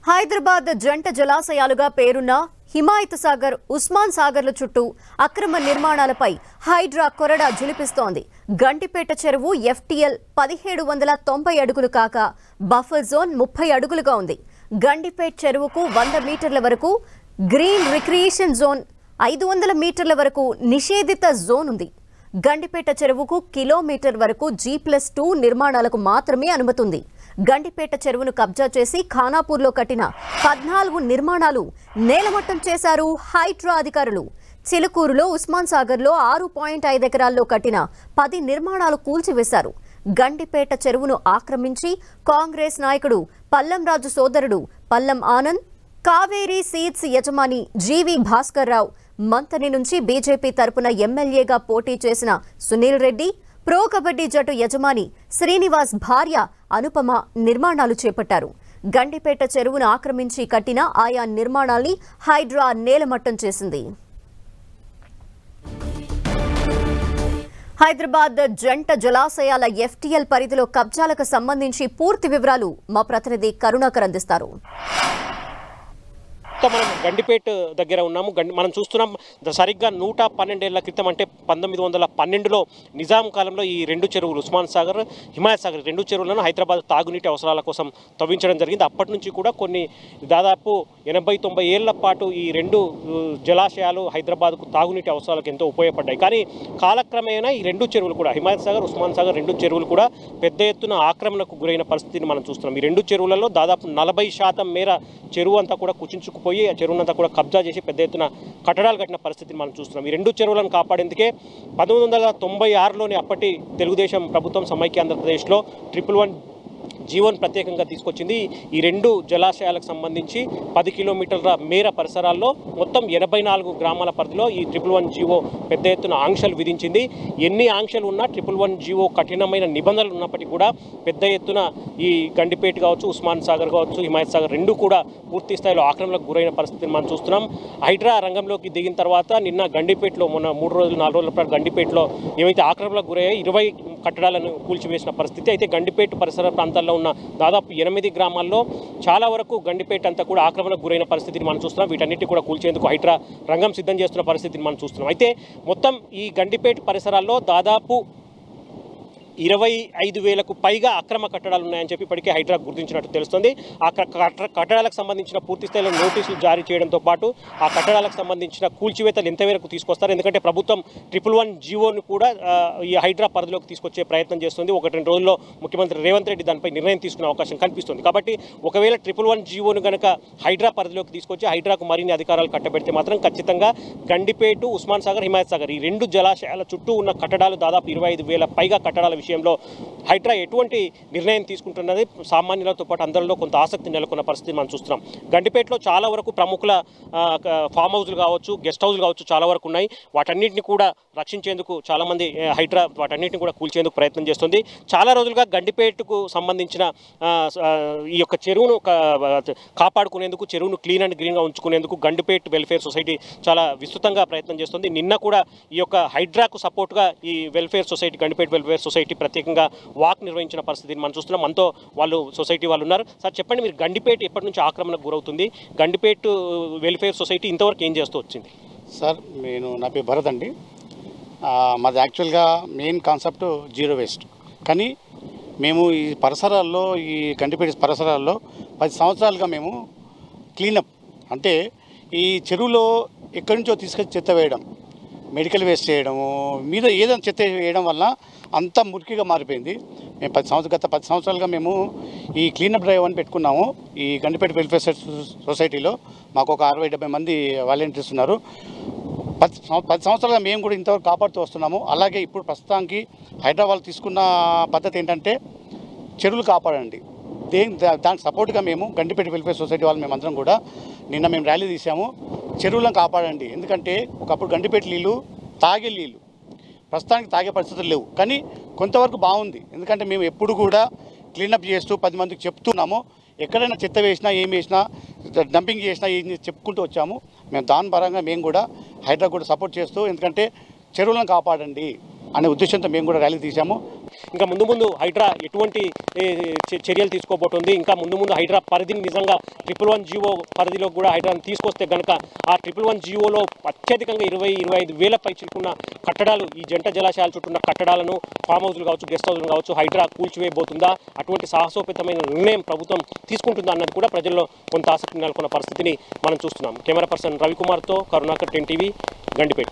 హైదరాబాద్ జంట జలాశయాలుగా పేరున్న హిమాయత్ సాగర్, ఉస్మాన్ సాగర్ల చుట్టూ అక్రమ నిర్మాణాలపై హైడ్రా కొరడా జులిపిస్తోంది. గంటిపేట చెరువు FTL 1790 అడుగులు కాక బఫర్ జోన్ 30 అడుగులుగా ఉంది. గండిపేట చెరువుకు 100 మీటర్ల వరకు గ్రీన్ రిక్రియేషన్ జోన్, 500 మీటర్ల వరకు నిషేధిత జోన్ ఉంది. గండిపేట చెరువుకు కిలోమీటర్ వరకు G+2 నిర్మాణాలకు మాత్రమే అనుమతి ఉంది. గండిపేట చెరువును కబ్జా చేసి ఖానాపూర్లో కట్టిన 14 నిర్మాణాలు నేలమట్టం చేశారు హైడ్రా అధికారులు. చిలుకూరులో, ఉస్మాన్ సాగర్లో 6.5 ఎకరాల్లో కట్టిన 10 నిర్మాణాలు కూల్చివేశారు. గండిపేట చెరువును ఆక్రమించి కాంగ్రెస్ నాయకుడు పల్లం రాజు సోదరుడు పల్లం ఆనంద్, కావేరీ సీడ్స్ యజమాని జీవి భాస్కర్ రావు, మంతని నుంచి బీజేపీ తరపున ఎమ్మెల్యేగా పోటీ చేసిన సునీల్ రెడ్డి, ప్రో కబడ్డీ జట్టు యజమాని శ్రీనివాస్ భార్య అనుపమ నిర్మాణాలు చేపట్టారు. గండిపేట చెరువును ఆక్రమించి కట్టిన ఆయా నిర్మాణాల్ని హైడ్రా నేలమట్టం చేసింది. హైదరాబాద్ జంట జలాశయాల FTL పరిధిలో కబ్జాలకు సంబంధించి పూర్తి వివరాలు మా ప్రతినిధి కరుణాకర్ అందిస్తారు. మనం గండిపేట దగ్గర ఉన్నాము. మనం చూస్తున్నాం సరిగ్గా 112 ఏళ్ల క్రితం అంటే 1912లో నిజాం కాలంలో ఈ రెండు చెరువులు ఉస్మాన్ సాగర్, హిమాయత్ సాగర్ రెండు చెరువులను హైదరాబాద్ తాగునీటి అవసరాల కోసం తవ్వించడం జరిగింది. అప్పటి నుంచి కూడా కొన్ని దాదాపు 80-90 ఏళ్ల పాటు ఈ రెండు జలాశయాలు హైదరాబాద్కు తాగునీటి అవసరాలకు ఎంతో ఉపయోగపడ్డాయి. కానీ కాలక్రమేణా ఈ రెండు చెరువులు కూడా హిమాయత్ సాగర్, ఉస్మాన్ సాగర్ రెండు చెరువులు కూడా పెద్ద ఎత్తున ఆక్రమణకు గురైన పరిస్థితిని మనం చూస్తున్నాం. ఈ రెండు చెరువులలో దాదాపు 40% మేర చెరువు అంతా కూడా కుచించుకుపోయి ఆ చెరువునంతా కూడా కబ్జా చేసి పెద్ద ఎత్తున కట్టడాలు కట్టిన పరిస్థితిని మనం చూస్తున్నాం. ఈ రెండు చెరువులను కాపాడేందుకే 1996లోని అప్పటి తెలుగుదేశం ప్రభుత్వం సమైక్య ఆంధ్రప్రదేశ్లో 111 జీవోను ప్రత్యేకంగా తీసుకొచ్చింది. ఈ రెండు జలాశయాలకు సంబంధించి 10 కిలోమీటర్ల మేర పరిసరాల్లో మొత్తం 84 గ్రామాల పరిధిలో ఈ 111 జీవో పెద్ద ఎత్తున ఆంక్షలు విధించింది. ఎన్ని ఆంక్షలు ఉన్నా 111 జీవో కఠినమైన నిబంధనలు ఉన్నప్పటికీ కూడా పెద్ద ఎత్తున ఈ గండిపేట కావచ్చు, ఉస్మాన్ సాగర్ కావచ్చు, హిమాయత్ సాగర్ రెండు కూడా పూర్తి స్థాయిలో ఆక్రమణకు గురైన పరిస్థితిని మనం చూస్తున్నాం. హైడ్రా రంగంలోకి దిగిన తర్వాత నిన్న గండిపేటలో మొన్న 3-4 రోజుల పాటు గండిపేటలో ఏవైతే ఆక్రమణకు గురయ్యాయో 20 కట్టడాలను కూల్చివేసిన పరిస్థితి. అయితే గండిపేట పరిసర ప్రాంతాల్లో ఉన్న దాదాపు 8 గ్రామాల్లో చాలా వరకు గండిపేట అంతా కూడా ఆక్రమణకు గురైన పరిస్థితిని మనం చూస్తున్నాం. వీటన్నిటి కూడా కూల్చేందుకు హైడ్రా రంగం సిద్ధం చేస్తున్న పరిస్థితిని మనం చూస్తున్నాం. అయితే మొత్తం ఈ గండిపేట పరిసరాల్లో దాదాపు 25,000కు పైగా అక్రమ కట్టడాలు ఉన్నాయని చెప్పి ఇప్పటికే హైడ్రా గుర్తించినట్టు తెలుస్తుంది. ఆ కట్టడాలకు సంబంధించిన పూర్తి స్థాయిలో నోటీసులు జారీ చేయడంతో పాటు ఆ కట్టడాలకు సంబంధించిన కూల్చివేతలు ఎంతవరకు తీసుకొస్తారు, ఎందుకంటే ప్రభుత్వం 111 జీవోను కూడా ఈ హైడ్రా పరిధిలోకి తీసుకొచ్చే ప్రయత్నం చేస్తుంది. 1-2 రోజుల్లో ముఖ్యమంత్రి రేవంత్ రెడ్డి దానిపై నిర్ణయం తీసుకునే అవకాశం కనిపిస్తుంది. కాబట్టి ఒకవేళ 111 జీవోను కనుక హైడ్రా పరిధిలోకి తీసుకొచ్చి హైడ్రాకు మరిన్ని అధికారాలు కట్టబెడితే మాత్రం ఖచ్చితంగా గండిపేట, ఉస్మాన్ సాగర్, హిమాయత్ సాగర్ ఈ రెండు జలాశయాల చుట్టూ ఉన్న కట్టడాలు దాదాపు 25,000 పైగా కట్టడాల విషయంలో హైడ్రా ఎటువంటి నిర్ణయం తీసుకుంటున్నది సామాన్యులతో పాటు అందరిలో కొంత ఆసక్తి నెలకొన్న పరిస్థితి మనం చూస్తున్నాం. గండిపేటలో చాలా వరకు ప్రముఖుల ఫామ్ హౌస్లు కావచ్చు, గెస్ట్ హౌస్లు కావచ్చు చాలా వరకు ఉన్నాయి. వాటన్నిటిని కూడా రక్షించేందుకు చాలామంది హైడ్రా వాటన్నిటిని కూడా కూల్చేందుకు ప్రయత్నం చేస్తుంది. చాలా రోజులుగా గండిపేటకు సంబంధించిన ఈ యొక్క చెరువును కాపాడుకునేందుకు, చెరువును క్లీన్ అండ్ గ్రీన్గా ఉంచుకునేందుకు గండిపేట వెల్ఫేర్ సొసైటీ చాలా విస్తృతంగా ప్రయత్నం చేస్తుంది. నిన్న కూడా ఈ యొక్క హైడ్రాకు సపోర్ట్గా ఈ welfare society, Gandipet welfare society ప్రత్యేకంగా వాక్ నిర్వహించిన పరిస్థితిని మనం చూస్తున్నాం. మనతో వాళ్ళు సొసైటీ వాళ్ళు ఉన్నారు. సార్ చెప్పండి, మీరు గండిపేట ఎప్పటి నుంచి ఆక్రమణకు గురవుతుంది? గండిపేట వెల్ఫేర్ సొసైటీ ఇంతవరకు ఏం చేస్తూ వచ్చింది? సార్ నా పేరు భరత్ అండి. మాది యాక్చువల్గా మెయిన్ కాన్సెప్ట్ జీరో వేస్ట్. కానీ మేము ఈ పరిసరాల్లో, ఈ గండిపేట పరిసరాల్లో 10 సంవత్సరాలుగా మేము క్లీనప్, అంటే ఈ చెరువులో ఎక్కడి నుంచో తీసుకొచ్చి చెత్త వేయడం, మెడికల్ వేస్ట్ చేయడము, మీద ఏదైనా చెత్త వేయడం వల్ల అంతా మురికిగా మారిపోయింది. మేము గత 10 సంవత్సరాలుగా మేము ఈ క్లీనప్ డ్రైవ్ అని పెట్టుకున్నాము. ఈ గండిపేట వెల్ఫేర్ సొసైటీలో మాకు ఒక 60-70 మంది వాలంటీర్స్ ఉన్నారు. 10 సంవత్సరాలుగా మేము కూడా ఇంతవరకు కాపాడుతూ వస్తున్నాము. అలాగే ఇప్పుడు ప్రస్తుతానికి హైదరాబాద్ తీసుకున్న పద్ధతి ఏంటంటే చెరువులు కాపాడండి. దానికి సపోర్ట్గా మేము గండిపేట వెల్ఫేర్ సొసైటీ వాళ్ళు మేమందరం కూడా నిన్న మేము ర్యాలీ తీసాము. చెరువులను కాపాడండి. ఎందుకంటే ఒకప్పుడు గండిపేట నీళ్ళు తాగే నీళ్ళు, ప్రస్తుతానికి తాగే పరిస్థితులు లేవు. కానీ కొంతవరకు బాగుంది. ఎందుకంటే మేము ఎప్పుడు కూడా క్లీనప్ చేస్తూ 10 మందికి చెప్తున్నాము. ఎక్కడైనా చెత్త వేసినా, ఏం వేసినా, డంపింగ్ చేసినా ఏం చెప్పుకుంటూ వచ్చాము. మేము దాని పరంగా మేము కూడా హైడ్రా కూడా సపోర్ట్ చేస్తూ, ఎందుకంటే చెరువులను కాపాడండి అనే ఉద్దేశంతో మేము కూడా ర్యాలీ తీసాము. ఇంకా ముందు ముందు హైడ్రా ఎటువంటి చర్యలు తీసుకోబోతుంది, ఇంకా ముందు హైడ్రా పరిధిని నిజంగా 111 జీవో పరిధిలో కూడా హైడ్రాని తీసుకొస్తే కనుక ఆ 111 జీవోలో అత్యధికంగా 20-25 వేల పైచిలుకున్న కట్టడాలు, ఈ జంట జలాశయాల చుట్టూ ఉన్న కట్టడాలను, ఫామ్ హౌస్లు కావచ్చు, గెస్ట్ హౌస్లు కావచ్చు, హైడ్రా కూల్చివేయబోతుందా, అటువంటి సాహసోపేతమైన నిర్ణయం ప్రభుత్వం తీసుకుంటుందా అన్నది కూడా ప్రజల్లో కొంత ఆసక్తి నెలకొన్న పరిస్థితిని మనం చూస్తున్నాం. కెమెరా పర్సన్ రవికుమార్తో కరుణాకర్, 10 టీవీ, గండిపేట.